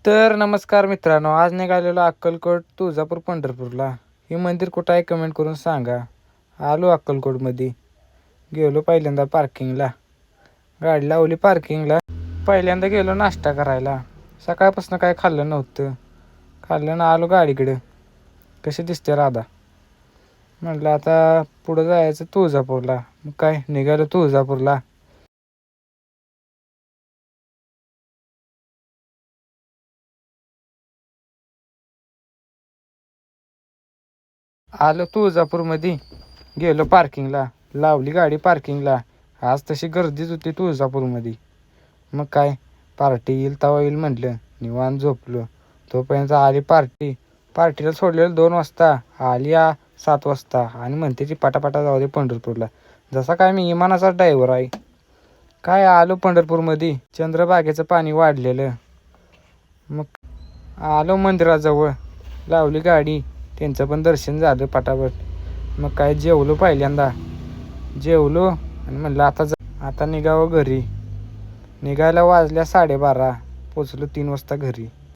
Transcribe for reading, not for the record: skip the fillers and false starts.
तर नमस्कार मित्रांनो, आज निघालेलो अक्कलकोट तुळजापूर पंढरपूरला. हे मंदिर कुठं आहे कमेंट करून सांगा. आलो अक्कलकोटमध्ये, गेलो पहिल्यांदा पार्किंगला, गाडी लावली पार्किंगला. पहिल्यांदा गेलो नाश्ता करायला. सकाळपासून काय खाल्लं नव्हतं, खाल्लं ना आलो गाडीकडं. कशी दिसते राधा. म्हटलं आता पुढं जायचं तुळजापूरला. मग काय निघालो तुळजापूरला. आलो तुळजापूरमध्ये, गेलो पार्किंगला, लावली गाडी पार्किंगला. आज तशी गर्दीच होती तुळजापूरमध्ये. मग काय पार्टी येईल तवा येईल म्हटलं, निवांत झोपलो. तोपर्यंत आली पार्टीला सोडलेलं 2 वाजता, आली 7 वाजता आणि म्हणते ती पटापटा जाऊ दे पंढरपूरला. जसा काय मी इमानाचा ड्रायव्हर आहे. काय आलो पंढरपूरमध्ये, चंद्रभागेचं पाणी वाढलेलं. मग आलो मंदिराजवळ, लावली गाडी, त्यांचं पण दर्शन झालं पटापट. मग काय जेवलो पहिल्यांदा, जेवलो आणि म्हणलं आता निघावं घरी. निघायला वाजल्या 12:30, पोचलो 3 वाजता घरी.